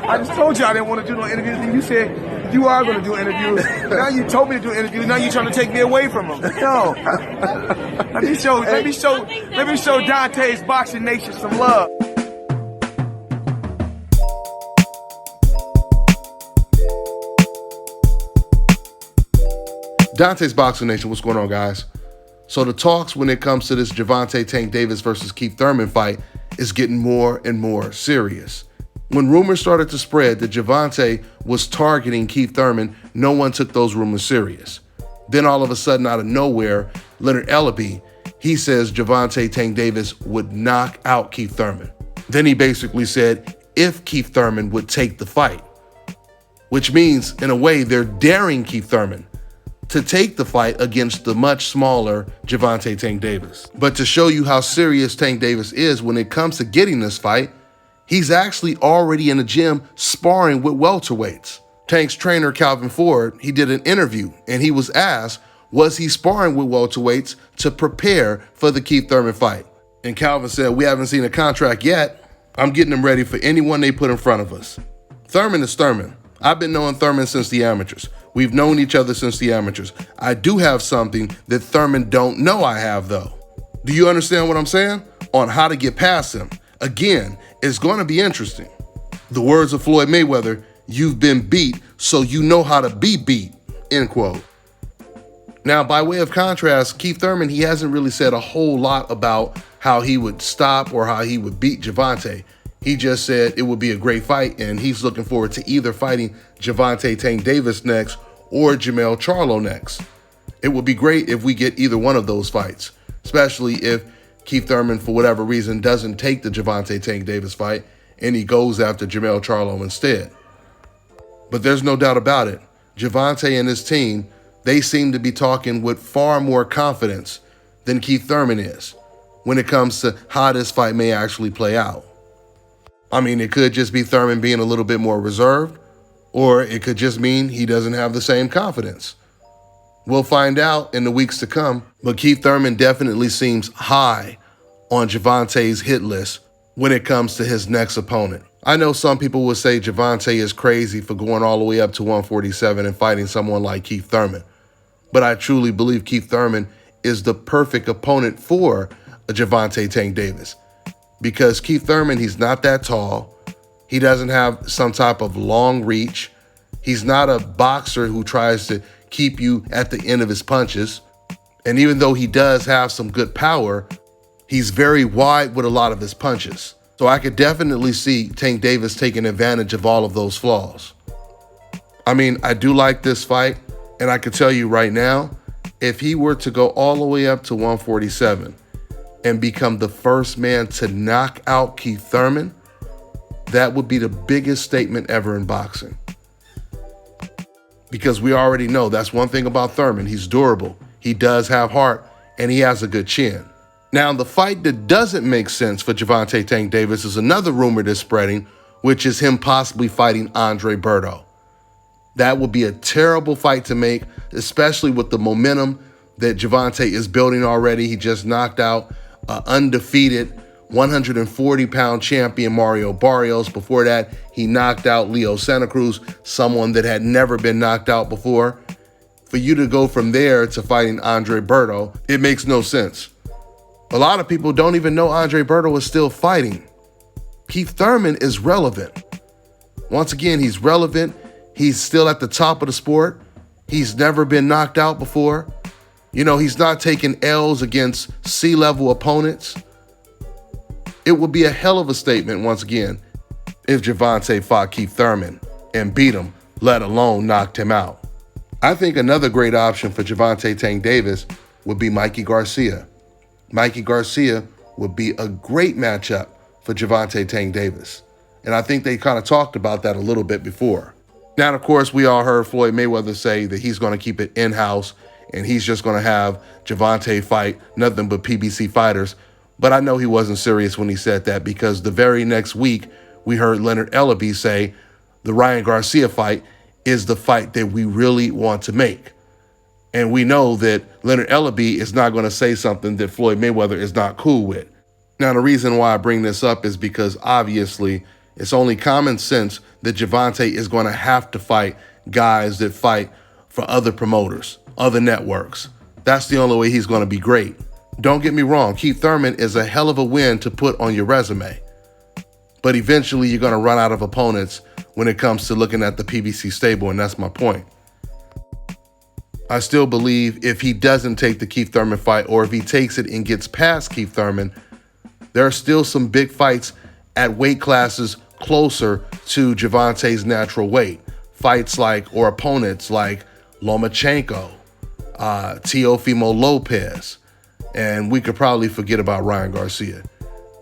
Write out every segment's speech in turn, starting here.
I just told you I didn't want to do no interviews, and you said you are going to do interviews. Now you told me to do interviews. Now you're trying to take me away from them. No. Let me show Dante's Boxing Nation some love. Dante's Boxing Nation, what's going on, guys? So the talks when it comes to this Gervonta Tank Davis versus Keith Thurman fight is getting more and more serious. When rumors started to spread that Gervonta was targeting Keith Thurman, no one took those rumors serious. Then all of a sudden, out of nowhere, Leonard Ellaby, he says Gervonta Tank Davis would knock out Keith Thurman. Then he basically said if Keith Thurman would take the fight, which means, in a way, they're daring Keith Thurman to take the fight against the much smaller Gervonta Tank Davis. But to show you how serious Tank Davis is when it comes to getting this fight, he's actually already in the gym sparring with welterweights. Tank's trainer, Calvin Ford, he did an interview and he was asked, was he sparring with welterweights to prepare for the Keith Thurman fight? And Calvin said, we haven't seen a contract yet. I'm getting them ready for anyone they put in front of us. Thurman is Thurman. I've been knowing Thurman since the amateurs. We've known each other since the amateurs. I do have something that Thurman don't know I have, though. Do you understand what I'm saying? On how to get past him. Again, it's going to be interesting. The words of Floyd Mayweather, you've been beat, so you know how to be beat, end quote. Now, by way of contrast, Keith Thurman, he hasn't really said a whole lot about how he would stop or how he would beat Gervonta. He just said it would be a great fight, and he's looking forward to either fighting Gervonta Tank Davis next or Jermell Charlo next. It would be great if we get either one of those fights, especially if Keith Thurman, for whatever reason, doesn't take the Gervonta Tank Davis fight and he goes after Jermell Charlo instead. But there's no doubt about it. Gervonta and his team, they seem to be talking with far more confidence than Keith Thurman is when it comes to how this fight may actually play out. I mean, it could just be Thurman being a little bit more reserved, or it could just mean he doesn't have the same confidence. We'll find out in the weeks to come, but Keith Thurman definitely seems high on Gervonta's hit list when it comes to his next opponent. I know some people will say Gervonta is crazy for going all the way up to 147 and fighting someone like Keith Thurman, but I truly believe Keith Thurman is the perfect opponent for a Gervonta Tank Davis. Because Keith Thurman, he's not that tall. He doesn't have some type of long reach. He's not a boxer who tries to keep you at the end of his punches. And even though he does have some good power, he's very wide with a lot of his punches. So I could definitely see Tank Davis taking advantage of all of those flaws. I mean, I do like this fight. And I can tell you right now, if he were to go all the way up to 147, and become the first man to knock out Keith Thurman, that would be the biggest statement ever in boxing. Because we already know that's one thing about Thurman. He's durable, he does have heart, and he has a good chin. Now, the fight that doesn't make sense for Gervonta Tank Davis is another rumor that's spreading, which is him possibly fighting Andre Berto. That would be a terrible fight to make, especially with the momentum that Gervonta is building already. He just knocked out undefeated 140-pound champion Mario Barrios. Before that, he knocked out Leo Santa Cruz, someone that had never been knocked out before. For you to go from there to fighting Andre Berto, it makes no sense. A lot of people don't even know Andre Berto is still fighting. Keith Thurman is relevant. Once again, he's relevant. He's still at the top of the sport. He's never been knocked out before. You know, he's not taking L's against C-level opponents. It would be a hell of a statement, once again, if Gervonta fought Keith Thurman and beat him, let alone knocked him out. I think another great option for Gervonta Tank Davis would be Mikey Garcia. Mikey Garcia would be a great matchup for Gervonta Tank Davis. And I think they kind of talked about that a little bit before. Now, of course, we all heard Floyd Mayweather say that he's going to keep it in-house and he's just going to have Gervonta fight nothing but PBC fighters. But I know he wasn't serious when he said that, because the very next week, we heard Leonard Ellaby say the Ryan Garcia fight is the fight that we really want to make. And we know that Leonard Ellaby is not going to say something that Floyd Mayweather is not cool with. Now, the reason why I bring this up is because obviously It's only common sense that Gervonta is going to have to fight guys that fight for other promoters, other networks. That's the only way he's going to be great. Don't get me wrong, Keith Thurman is a hell of a win to put on your resume. But eventually you're going to run out of opponents when it comes to looking at the PBC stable, and that's my point. I still believe if he doesn't take the Keith Thurman fight, or if he takes it and gets past Keith Thurman, there are still some big fights at weight classes closer to Gervonta's natural weight. Fights like, or opponents like Lomachenko, Teofimo Lopez, and we could probably forget about Ryan Garcia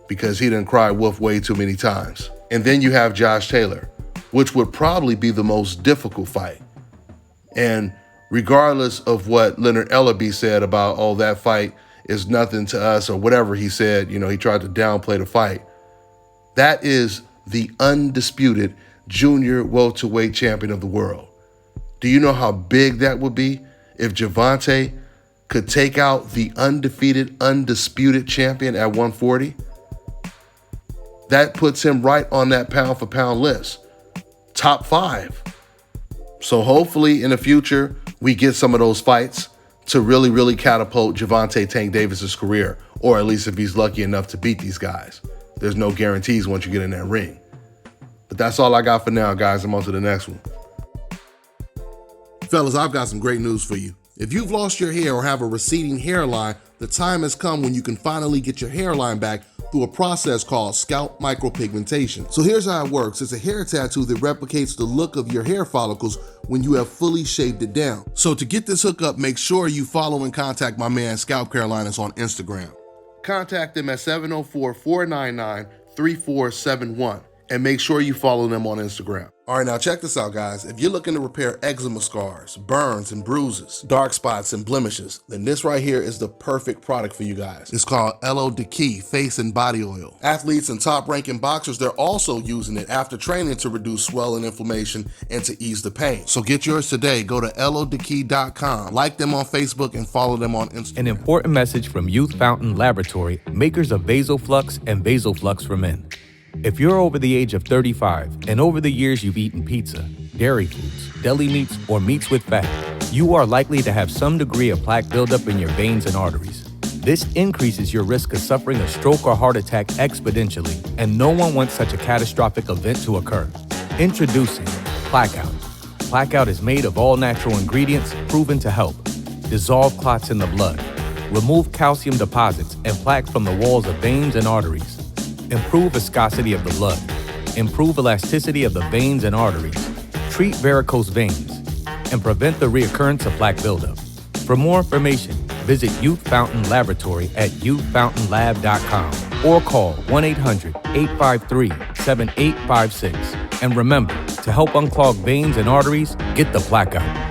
because he didn't cry wolf way too many times. And then you have Josh Taylor, which would probably be the most difficult fight. And regardless of what Leonard Ellerbe said about, oh, that fight is nothing to us, or whatever he said, you know, he tried to downplay the fight. That is the undisputed junior welterweight champion of the world. Do you know how big that would be if Gervonta could take out the undefeated, undisputed champion at 140? That puts him right on that pound for pound list. Top 5. So hopefully in the future, we get some of those fights to really, really catapult Gervonta Tank Davis's career, or at least if he's lucky enough to beat these guys. There's no guarantees once you get in that ring. But that's all I got for now, guys. I'm on to the next one. Fellas, I've got some great news for you. If you've lost your hair or have a receding hairline, the time has come when you can finally get your hairline back through a process called scalp micropigmentation. So here's how it works. It's a hair tattoo that replicates the look of your hair follicles when you have fully shaved it down. So to get this hookup, make sure you follow and contact my man Scalp Carolinas on Instagram. Contact them at 704-499-3471 and make sure you follow them on Instagram. All right, now check this out, guys. If you're looking to repair eczema scars, burns and bruises, dark spots and blemishes, then this right here is the perfect product for you guys. It's called Elo Deki Face and Body Oil. Athletes and top-ranking boxers, they're also using it after training to reduce swelling, inflammation, and to ease the pain. So get yours today. Go to elodeki.com, like them on Facebook, and follow them on Instagram. An important message from Youth Fountain Laboratory, makers of VasoFlux and VasoFlux for Men. If you're over the age of 35 and over the years you've eaten pizza, dairy foods, deli meats, or meats with fat, you are likely to have some degree of plaque buildup in your veins and arteries. This increases your risk of suffering a stroke or heart attack exponentially, and no one wants such a catastrophic event to occur. Introducing Blackout. Blackout is made of all natural ingredients proven to help dissolve clots in the blood, remove calcium deposits and plaque from the walls of veins and arteries, improve viscosity of the blood, improve elasticity of the veins and arteries, treat varicose veins, and prevent the reoccurrence of plaque buildup. For more information, visit Youth Fountain Laboratory at youthfountainlab.com or call 1-800-853-7856. And remember, to help unclog veins and arteries, get the Blackout.